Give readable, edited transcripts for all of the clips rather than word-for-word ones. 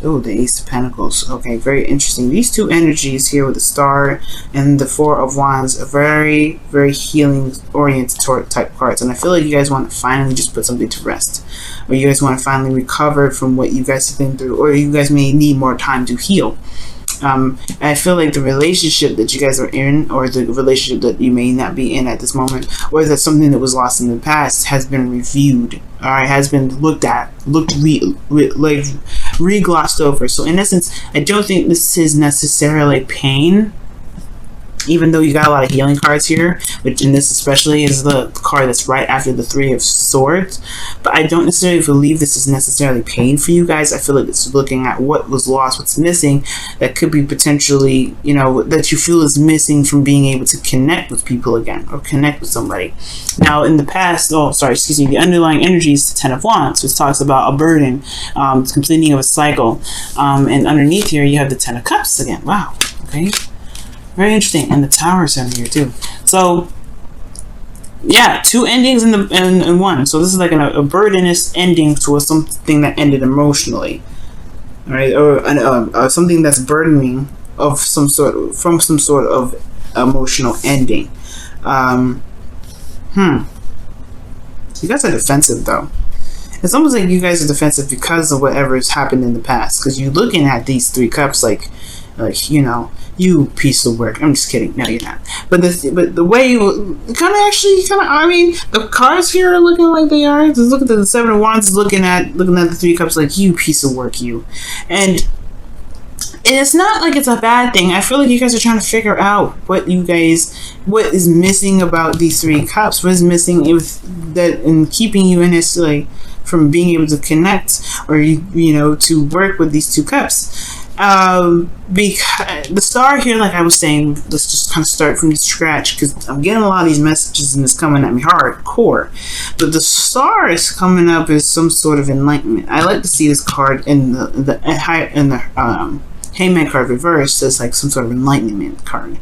Oh, the Ace of Pentacles. Okay, very interesting. These two energies here with the Star and the Four of Wands are very, very healing oriented type cards. And I feel like you guys want to finally just put something to rest. Or you guys want to finally recover from what you guys have been through. Or you guys may need more time to heal. I feel like the relationship that you guys are in, or the relationship that you may not be in at this moment, or that something that was lost in the past has been reviewed, all right, has been looked at, re-glossed over. So in essence, I don't think this is necessarily pain, even though you got a lot of healing cards here, which in this especially is the card that's right after the Three of Swords. But I don't necessarily believe this is necessarily pain for you guys. I feel like it's looking at what was lost, what's missing, that could be potentially, you know, that you feel is missing from being able to connect with people again, or connect with somebody. Now, in the past, the underlying energy is the Ten of Wands, which talks about a burden, completing of a cycle. And underneath here, you have the Ten of Cups again. Wow, okay. Very interesting. And the Tower is in here too. So yeah, two endings in one. So this is like a burdenous ending to something that ended emotionally, all right, or something that's burdening of some sort of emotional ending. You guys are defensive though. It's almost like you guys are defensive because of whatever has happened in the past. Because you're looking at these three cups like you know, you piece of work. I'm just kidding. No, you're not. But the way you I mean, the cards here are looking like they are. Just look at the Seven of Wands, looking at the three cups like, you piece of work, you. And it's not like it's a bad thing. I feel like you guys are trying to figure out what is missing about these three cups. What is missing in keeping you in this, like, from being able to connect, or you know, to work with these two cups. Because the Star here, like I was saying, let's just kind of start from scratch, because I'm getting a lot of these messages and it's coming at me hardcore. But the Star is coming up as some sort of enlightenment. I like to see this card in the Hangman card reversed as like some sort of enlightenment card.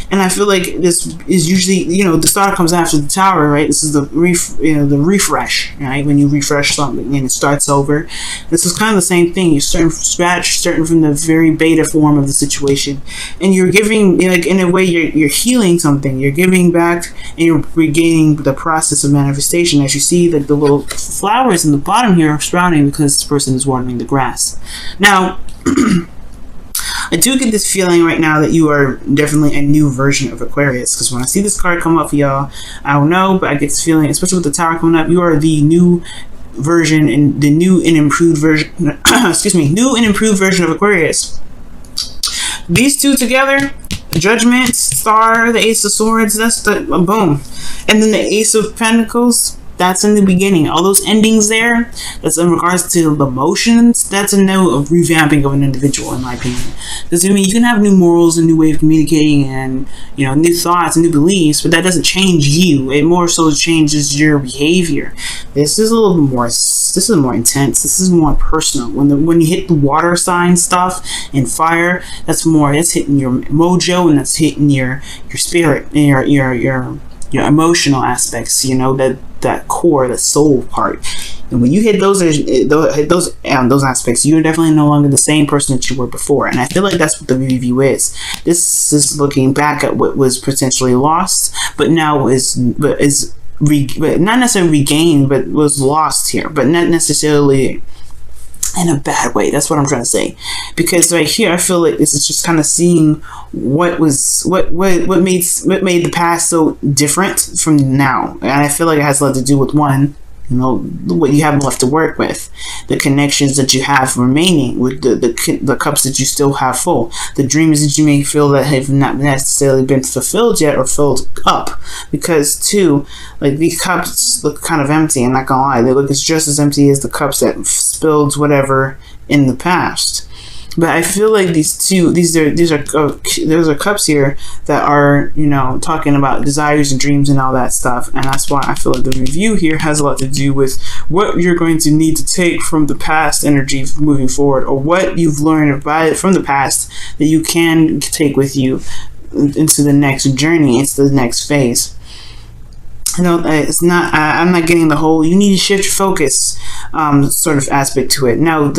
And I feel like this is usually, you know, the Star comes after the Tower, right? This is the refresh, right? When you refresh something and it starts over. This is kind of the same thing. You're starting from scratch, starting from the very beta form of the situation, and you're giving, like, in a way, you're healing something. You're giving back, and you're regaining the process of manifestation. As you see that the little flowers in the bottom here are sprouting because this person is watering the grass. Now, I do get this feeling right now that you are definitely a new version of Aquarius, because when I see this card come up for y'all, I don't know, but I get this feeling, especially with the Tower coming up, you are the new version, and the new and improved version new and improved version of Aquarius. These two together, Judgment, Star, the Ace of Swords, that's the boom. And then the Ace of Pentacles, that's in the beginning. All those endings there, that's in regards to the emotions, that's a note of revamping of an individual, in my opinion. Because, I mean, you can have new morals, a new way of communicating, and, you know, new thoughts, new beliefs, but that doesn't change you. It more so changes your behavior. This is a little more, this is more intense. This is more personal. When you hit the water sign stuff and fire, that's hitting your mojo, and that's hitting your spirit, and your emotional aspects, you know, that core, the soul part. And when you hit those aspects, you're definitely no longer the same person that you were before. And I feel like that's what the review is. This is looking back at what was potentially lost, but now but not necessarily regained, but was lost here, but not necessarily in a bad way. That's what I'm trying to say. Because right here, I feel like this is just kind of seeing what made the past so different from now. And I feel like it has a lot to do with, one, you know, what you have left to work with, the connections that you have remaining with the cups that you still have full, the dreams that you may feel that have not necessarily been fulfilled yet or filled up. Because, two, like, these cups look kind of empty. I'm not gonna lie, they look just as empty as the cups that spilled whatever in the past. But I feel like these are cups here that are, you know, talking about desires and dreams and all that stuff. And that's why I feel like the review here has a lot to do with what you're going to need to take from the past energy moving forward, or what you've learned from the past that you can take with you into the next journey, into the next phase. I know it's not. I'm not getting the whole "you need to shift your focus" sort of aspect to it. Now,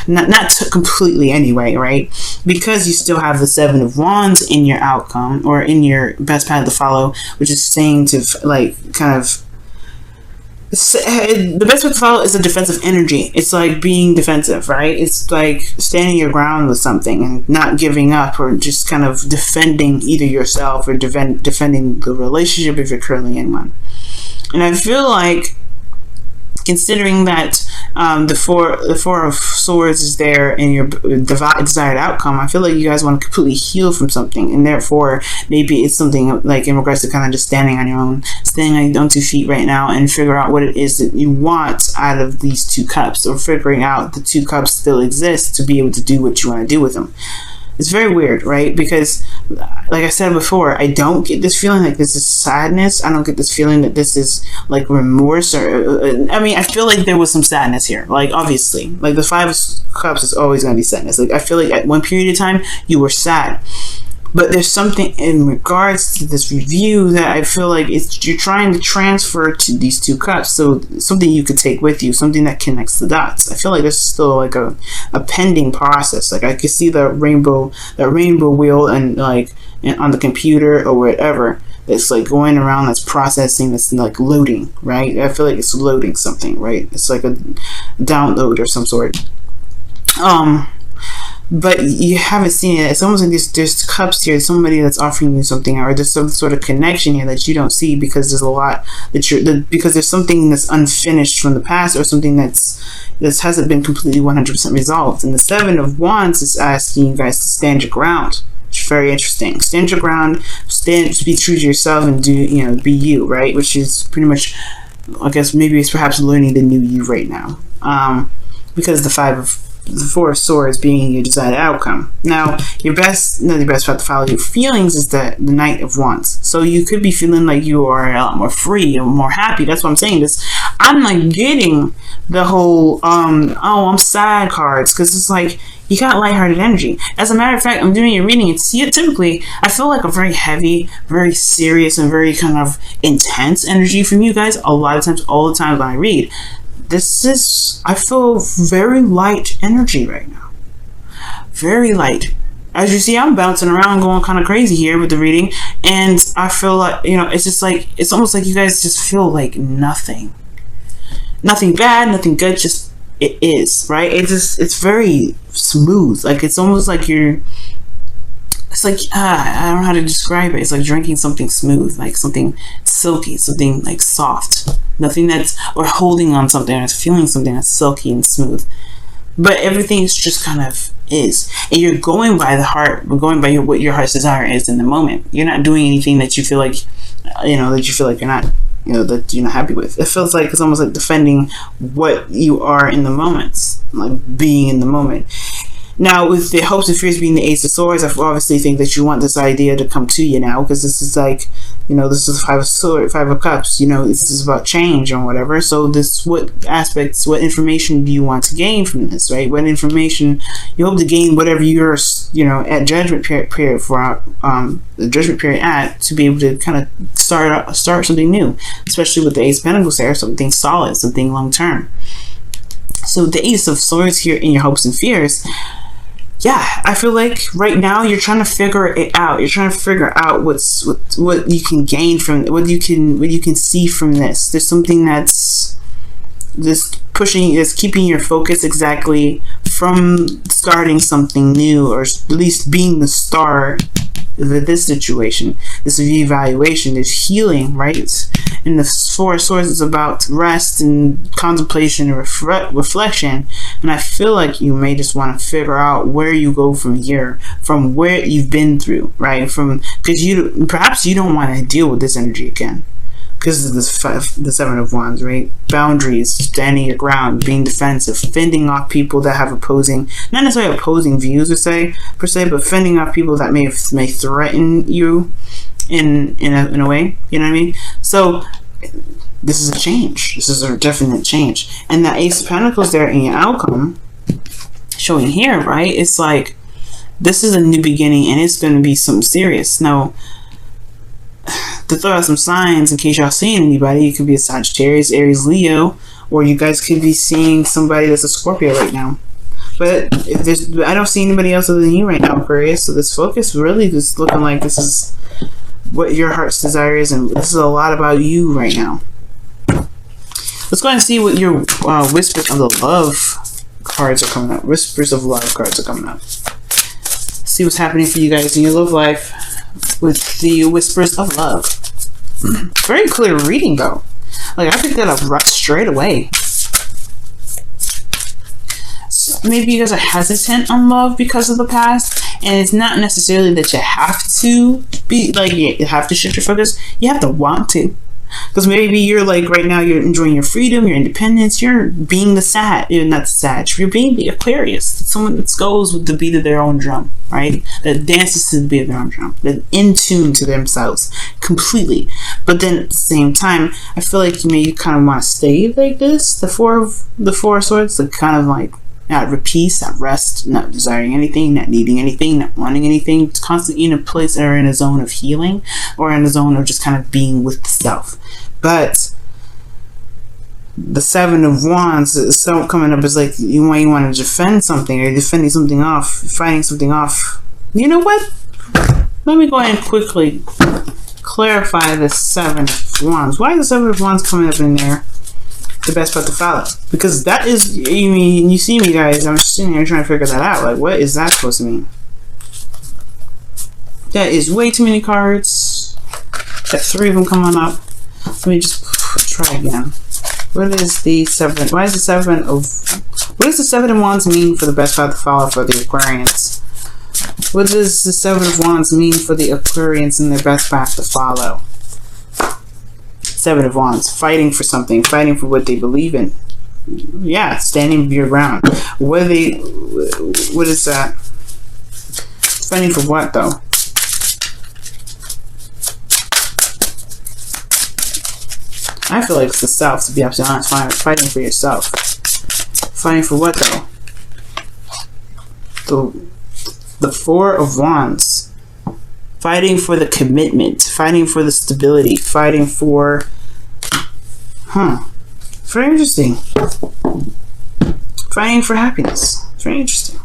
not completely anyway, right? Because you still have the Seven of Wands in your outcome or in your best path to follow, which is saying to like kind of. The best way to follow is a defensive energy. It's like being defensive, right? It's like standing your ground with something and not giving up, or just kind of defending either yourself or defending the relationship if you're currently in one. And I feel like, considering that the four of swords is there in your desired outcome, I feel like you guys want to completely heal from something, and therefore maybe it's something like in regards to kind of just standing on your own 2 feet right now and figure out what it is that you want out of these 2 cups, or figuring out the 2 cups still exist to be able to do what you want to do with them. It's very weird, right? Because, like I said before, I don't get this feeling like this is sadness. I don't get this feeling that this is like remorse, or I mean, I feel like there was some sadness here. Like, obviously, like the 5 of Cups is always going to be sadness. Like, I feel like at one period of time you were sad, but there's something in regards to this review that I feel like you're trying to transfer to these 2 cups. So something you could take with you, something that connects the dots. I feel like there's still like a pending process. Like, I could see that rainbow wheel and like on the computer or whatever. It's like going around, that's processing, that's like loading, right? I feel like it's loading something, right? It's like a download or some sort. But you haven't seen it. It's almost like there's cups here, somebody that's offering you something, or there's some sort of connection here that you don't see, because there's a lot that because there's something that's unfinished from the past, or something that hasn't been completely 100% resolved. And the 7 of Wands is asking you guys to stand your ground. It's very interesting. Stand your ground, be true to yourself, and be you, right? Which is pretty much, I guess, maybe it's perhaps learning the new you right now. Because the 4 of Swords being your desired outcome. Now, the best path to follow your feelings is the Knight of Wands. So you could be feeling like you are a lot more free or more happy. That's why I'm saying this. I'm like getting the whole oh, I'm sad cards, because it's like you got lighthearted energy. As a matter of fact, I'm doing a reading, and typically I feel like a very heavy, very serious, and very kind of intense energy from you guys a lot of times, all the time when I read. I feel very light energy right now. Very light. As you see, I'm bouncing around, going kind of crazy here with the reading, and I feel like, it's just like, it's almost like you guys just feel like nothing. Nothing bad, nothing good, just it is, right? It's very smooth. Like, it's almost like it's like, I don't know how to describe it. It's like drinking something smooth, like something silky, something like soft. Nothing or holding on something, or feeling something that's silky and smooth. But everything's just kind of is. And you're going by the heart, going by what your heart's desire is in the moment. You're not doing anything that you feel like, you're not, that you're not happy with. It feels like it's almost like defending what you are in the moments, like being in the moment. Now, with the hopes and fears being the Ace of Swords, I obviously think that you want this idea to come to you now, because this is like, this is Five of Cups. This is about change or whatever. So what information do you want to gain from this, right? What information you hope to gain, whatever you're, at judgment period for the judgment period to be able to kind of start something new, especially with the Ace of Pentacles there, something solid, something long term. So the Ace of Swords here in your hopes and fears. Yeah, I feel like right now you're trying to figure it out. You're trying to figure out what you can gain from, what you can see from this. There's something that's just keeping your focus exactly from starting something new, or at least being the star of this situation. This reevaluation, this healing, right? And the Four of Swords is about rest and contemplation and reflection. And I feel like you may just want to figure out where you go from here, from where you've been through, right? Because perhaps you don't want to deal with this energy again, because of the Seven of Wands, right? Boundaries, standing your ground, being defensive, fending off people that have not necessarily opposing views per se, but fending off people that may threaten you in a way. You know what I mean? So this is a change. This is a definite change. And the Ace of Pentacles there in your outcome, showing here, right? It's like, this is a new beginning, and it's going to be something serious. Now, to throw out some signs in case y'all seeing anybody, it could be a Sagittarius, Aries, Leo, or you guys could be seeing somebody that's a Scorpio right now. But if there's, I don't see anybody else other than you right now, Aquarius. So this focus really just looking like this is what your heart's desire is, and this is a lot about you right now. Let's go ahead and see what your Whispers of the Love cards are coming up. Whispers of Love cards are coming up. See what's happening for you guys in your love life with the Whispers of Love. Very clear reading though. Like, I picked that up right straight away. So maybe you guys are hesitant on love because of the past, and it's not necessarily that you have to be like, you have to shift your focus. You have to want to. Because maybe you're like, right now you're enjoying your freedom, your independence, you're being the you're not the Sag, you're being the Aquarius. It's someone that goes with the beat of their own drum, right? That dances to the beat of their own drum, that in tune to themselves completely. But then at the same time, I feel like you kind of want to stay like this, the Four of Swords, like kind of like at peace, at rest, not desiring anything, not needing anything, not wanting anything. It's constantly in a place or in a zone of healing, or in a zone of just kind of being with the self. But the Seven of Wands is so coming up as like you want to defend something, or you're defending something off, fighting something off. You know what? Let me go ahead and quickly clarify the Seven of Wands. Why is the Seven of Wands coming up in there? The best path to follow, because that is, you see me guys, I'm just sitting here trying to figure that out. Like, what is that supposed to mean? That is way too many cards. Got 3 of them coming up. Let me just try again. What is the Seven? Why is the Seven of? What does the Seven of Wands mean for the best path to follow for the Aquarians? What does the Seven of Wands mean for the Aquarians and their best path to follow? Seven of Wands, fighting for something, fighting for what they believe in. Yeah, standing your ground. What is that? Fighting for what though? I feel like it's the self, to be absolutely honest. Fighting for yourself. Fighting for what though? The Four of Wands. Fighting for the commitment, fighting for the stability, fighting for, very interesting. Fighting for happiness, very interesting.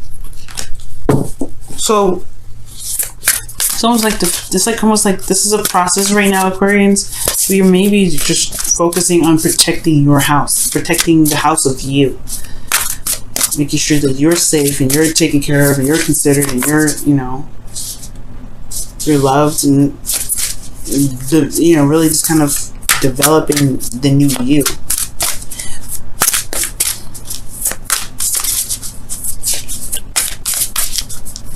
So, it's almost like almost like this is a process right now, Aquarians. Where you're maybe just focusing on protecting your house, protecting the house of you, making sure that you're safe and you're taken care of and you're considered and you're, you're loved, and really just kind of developing the new you.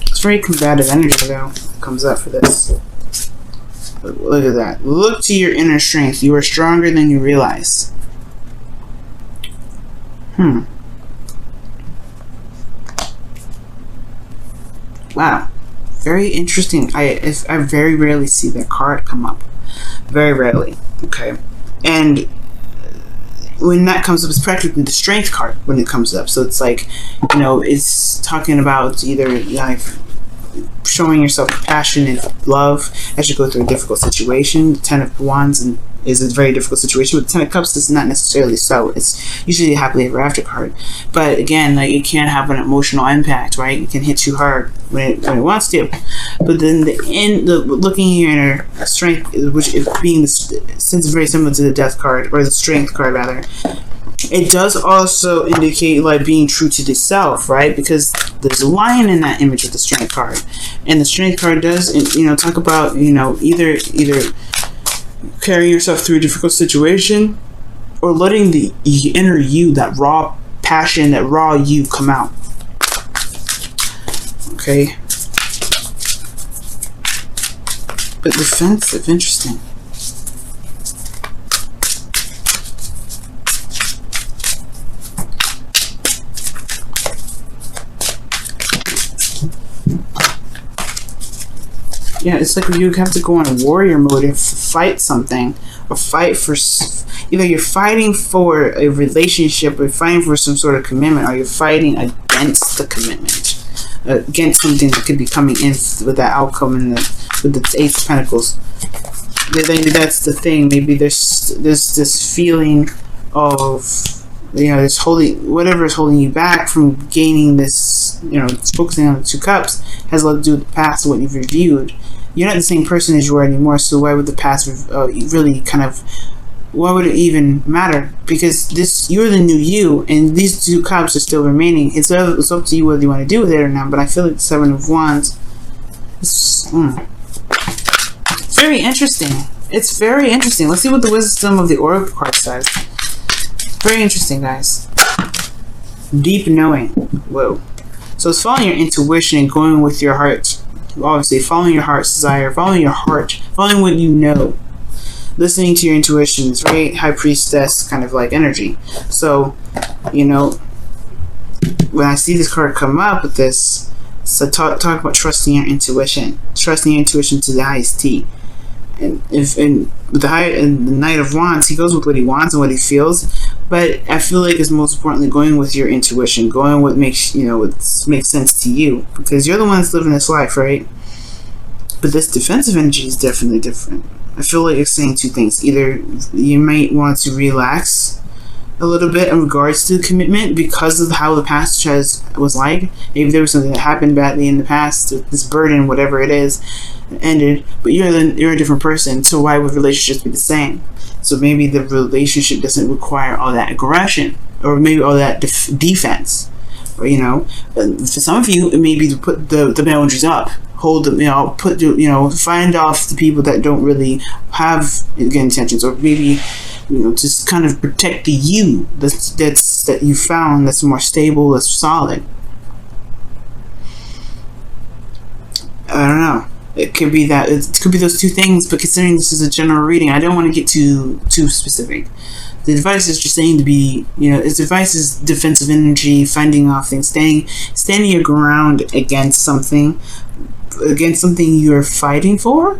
It's very combative energy though comes up for this. Look at that. Look to your inner strength. You are stronger than you realize. Wow. Very interesting. I very rarely see that card come up. Very rarely. Okay. And when that comes up, it's practically the strength card when it comes up. So it's like, it's talking about either like showing yourself compassion and love as you go through a difficult situation. The Ten of Wands is a very difficult situation, but the Ten of Cups is not necessarily so. It's usually a happily ever after card. But again, like, it can have an emotional impact, right? It can hit you hard when it wants to. But then looking here at strength, which is being since it's very similar to the Death card, or the Strength card rather, it does also indicate like being true to the self, right? Because there's a lion in that image of the Strength card, and the Strength card does, talk about either carrying yourself through a difficult situation, or letting the inner you, that raw passion, that raw you come out. Okay. But defensive, interesting. Yeah, it's like you have to go on a warrior mode and fight something, or fight for, either you're fighting for a relationship, or fighting for some sort of commitment, or you're fighting against the commitment, against something that could be coming in with that outcome with the Ace of Pentacles. maybe that's the thing. Maybe there's this feeling of, you know, this whatever is holding you back from gaining this, you know, focusing on the 2 cups has a lot to do with the past and what you've reviewed. You're not the same person as you were anymore, so why would the past really kind of, why would it even matter? Because you're the new you, and these 2 cups are still remaining. It's up to you whether you want to do with it or not, but I feel like the 7 of Wands, it's very interesting. It's very interesting. Let's see what the wisdom of the Oracle card says. Very interesting, guys. Deep knowing. Whoa. So it's following your intuition and going with your heart. Obviously, following your heart's desire, following your heart, following what you know. Listening to your intuitions, right? High Priestess kind of like energy. So, you know, when I see this card come up with this, so talk about trusting your intuition. Trusting your intuition to the highest T. And with the Knight of Wands, he goes with what he wants and what he feels. But I feel like it's most importantly going with your intuition, going what makes, you know, what makes sense to you, because you're the one that's living this life, right? But this defensive energy is definitely different. I feel like it's saying 2 things. Either you might want to relax a little bit in regards to the commitment because of how the past was like. Maybe there was something that happened badly in the past, this burden, whatever it is, ended. But you're a different person, so why would relationships be the same? So maybe the relationship doesn't require all that aggression, or maybe all that defense. Or, you know, for some of you, it may be to put the boundaries up. Hold them, you know, find off the people that don't really have good intentions, or maybe, you know, just kind of protect the you that you found that's more stable, that's solid. I don't know. It could be that. It could be those 2 things. But considering this is a general reading, I don't want to get too specific. The advice is just saying to be, you know, its advice is defensive energy, finding off things, standing your ground against something you're fighting for,